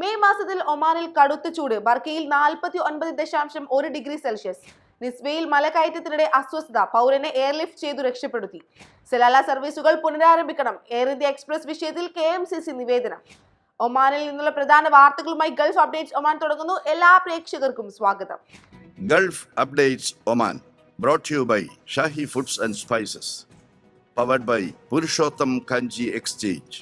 May മാസത്തിൽ ഒമാനിൽ കടുത്ത ചൂട്. ബർക്കയിൽ 49.1 ഡിഗ്രി സെൽഷ്യസ്. നിസ്വയിൽ മലകയറ്റത്തിനിടെ അസ്വസ്ഥത. പൗരനെ എയർലിഫ്റ്റ് ചെയ്തു രക്ഷപ്പെടുത്തി. സലാല സർവീസുകൾ പുനരാരംഭിക്കണം. എയർ ഇന്ത്യ എക്സ്പ്രസ് വിഷയത്തിൽ KMCC നിവേദനം. ഒമാനിൽ നിന്നുള്ള പ്രധാന വാർത്തകളുമായി ഗൾഫ് അപ്ഡേറ്റ്സ് ഒമാൻ തുടങ്ങുന്നു. എല്ലാ പ്രേക്ഷകർക്കും സ്വാഗതം. Gulf updates Oman brought to you by Shahi Foods and Spices, powered by Purushottam Kanji Exchange.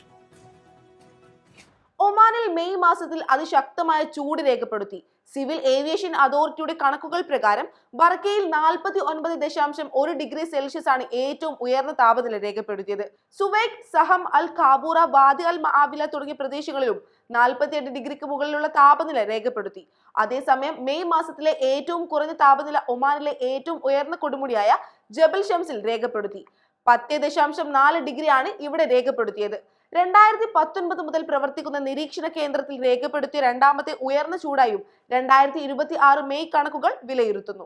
ഒമാനിൽ മെയ് മാസത്തിൽ അതിശക്തമായ ചൂട് രേഖപ്പെടുത്തി. സിവിൽ ഏവിയേഷൻ അതോറിറ്റിയുടെ കണക്കുകൾ പ്രകാരം ബർക്കയിൽ 49.1 ഡിഗ്രി സെൽഷ്യസ് ആണ് ഏറ്റവും ഉയർന്ന താപനില രേഖപ്പെടുത്തിയത്. സുവൈഖ്, സഹം, അൽ ഖാബൂറ, വാദി അൽ മആവില തുടങ്ങിയ പ്രദേശങ്ങളിലും 48 ഡിഗ്രിക്ക് മുകളിലുള്ള താപനില രേഖപ്പെടുത്തി. അതേസമയം മെയ് മാസത്തിലെ ഏറ്റവും കുറഞ്ഞ താപനില ഒമാനിലെ ഏറ്റവും ഉയർന്ന കൊടുമുടിയായ ജബൽ ഷംസിൽ രേഖപ്പെടുത്തി. 10.4 ഡിഗ്രിയാണ് ഇവിടെ രേഖപ്പെടുത്തിയത്. 2019 മുതൽ പ്രവർത്തിക്കുന്ന നിരീക്ഷണ കേന്ദ്രത്തിൽ രേഖപ്പെടുത്തിയ രണ്ടാമത്തെ ഉയർന്ന ചൂടായും 2026 മെയ് കണക്കുകൾ വിലയിരുത്തുന്നു.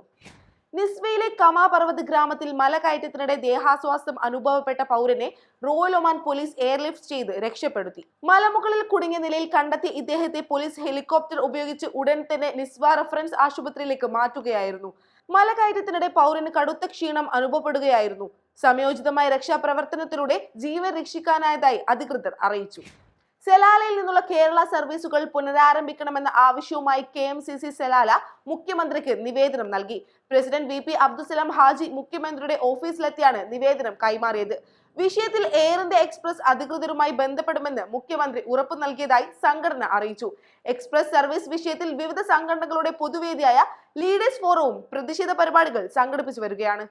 നിസ്വയിലെ കമാ പർവ്വത ഗ്രാമത്തിൽ മലകയറ്റത്തിനിടെ ദേഹാസ്വാസ്ഥ്യം അനുഭവപ്പെട്ട പൗരനെ റോയൽ ഒമാൻ പോലീസ് എയർലിഫ്റ്റ് ചെയ്ത് രക്ഷപ്പെടുത്തി. മലമുകളിൽ കുടുങ്ങിയ നിലയിൽ കണ്ടെത്തിയ ഇദ്ദേഹത്തെ പോലീസ് ഹെലികോപ്റ്റർ ഉപയോഗിച്ച് ഉടൻ തന്നെ നിസ്വ റഫറൻസ് ആശുപത്രിയിലേക്ക് മാറ്റുകയായിരുന്നു. മലകയറ്റത്തിനിടെ പൗരന് കടുത്ത ക്ഷീണം അനുഭവപ്പെടുകയായിരുന്നു. സംയോജിതമായ രക്ഷാപ്രവർത്തനത്തിലൂടെ ജീവൻ രക്ഷിക്കാനായതായി അധികൃതർ അറിയിച്ചു. സെലാലയിൽ നിന്നുള്ള കേരള സർവീസുകൾ പുനരാരംഭിക്കണമെന്ന ആവശ്യവുമായി KMCC സെലാല മുഖ്യമന്ത്രിക്ക് നിവേദനം നൽകി. പ്രസിഡന്റ് VP അബ്ദുസലാം ഹാജി മുഖ്യമന്ത്രിയുടെ ഓഫീസിലെത്തിയാണ് നിവേദനം കൈമാറിയത്. വിഷയത്തിൽ എയർ ഇന്ത്യ എക്സ്പ്രസ് അധികൃതരുമായി ബന്ധപ്പെടുമെന്ന് മുഖ്യമന്ത്രി ഉറപ്പു നൽകിയതായി സംഘടന അറിയിച്ചു. എക്സ്പ്രസ് സർവീസ് വിഷയത്തിൽ വിവിധ സംഘടനകളുടെ പൊതുവേദിയായ ലീഡേഴ്സ് ഫോറവും പ്രതിഷേധ പരിപാടികൾ സംഘടിപ്പിച്ചു വരികയാണ്.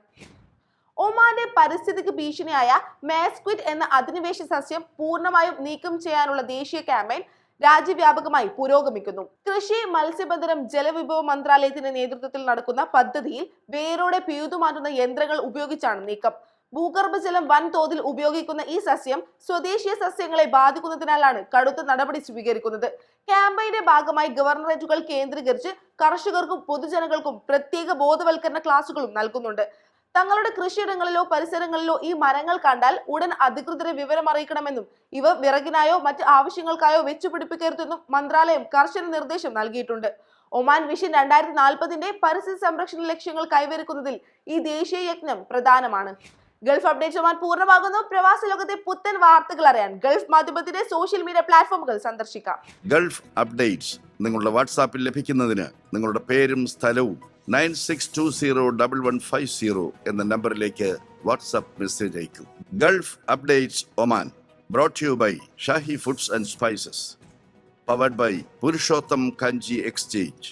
ഒമാന്റെ പരിസ്ഥിതിക്ക് ഭീഷണിയായ മാസ്ക്വിറ്റ് എന്ന അധിനിവേശ സസ്യം പൂർണ്ണമായും നീക്കം ചെയ്യാനുള്ള ദേശീയ ക്യാമ്പയിൻ രാജ്യവ്യാപകമായി പുരോഗമിക്കുന്നു. കൃഷി, മത്സ്യബന്ധനം, ജലവിഭവ മന്ത്രാലയത്തിന്റെ നേതൃത്വത്തിൽ നടക്കുന്ന പദ്ധതിയിൽ വേരോടെ പിഴുതുമാറ്റുന്ന യന്ത്രങ്ങൾ ഉപയോഗിച്ചാണ് നീക്കം. ഭൂഗർഭജലം വൻതോതിൽ ഉപയോഗിക്കുന്ന ഈ സസ്യം സ്വദേശീയ സസ്യങ്ങളെ ബാധിക്കുന്നതിനാലാണ് കടുത്ത നടപടി സ്വീകരിക്കുന്നത്. ക്യാമ്പയിന്റെ ഭാഗമായി ഗവർണറേറ്റുകൾ കേന്ദ്രീകരിച്ച് കർഷകർക്കും പൊതുജനങ്ങൾക്കും പ്രത്യേക ബോധവൽക്കരണ ക്ലാസുകളും നൽകുന്നുണ്ട്. തങ്ങളുടെ കൃഷിയിടങ്ങളിലോ പരിസരങ്ങളിലോ ഈ മരങ്ങൾ കണ്ടാൽ ഉടൻ അധികൃതരെ വിവരം അറിയിക്കണമെന്നും ഇവ വിറകിനായോ മറ്റ് ആവശ്യങ്ങൾക്കായോ വെച്ചുപിടിപ്പിക്കരുതെന്നും മന്ത്രാലയം കർശന നിർദ്ദേശം നൽകിയിട്ടുണ്ട്. ഒമാൻ വിഷൻ 2040 പരിസ്ഥിതി സംരക്ഷണ ലക്ഷ്യങ്ങൾ കൈവരിക്കുന്നതിൽ ഈ ദേശീയ യജ്ഞം പ്രധാനമാണ്. ഗൾഫ് അപ്ഡേറ്റ്സ് ഒമാൻ പൂർണ്ണമാകുന്നു. പ്രവാസ ലോകത്തെ പുത്തൻ വാർത്തകൾ അറിയാൻ ഗൾഫ് മാധ്യമത്തിന്റെ സോഷ്യൽ മീഡിയ പ്ലാറ്റ്ഫോമുകൾ സന്ദർശിക്കാം. ഗൾഫ് അപ്ഡേറ്റ്സ് നിങ്ങളുടെ വാട്സാപ്പിൽ ലഭിക്കുന്നതിന് നിങ്ങളുടെ പേരും സ്ഥലവും 96201150 എന്ന നമ്പറിലേക്ക് വാട്സാപ്പ് മെസ്സേജ് അയക്കൂ. Gulf updates Oman brought to you by Shahi Foods and Spices, powered by Purushottam Kanji Exchange.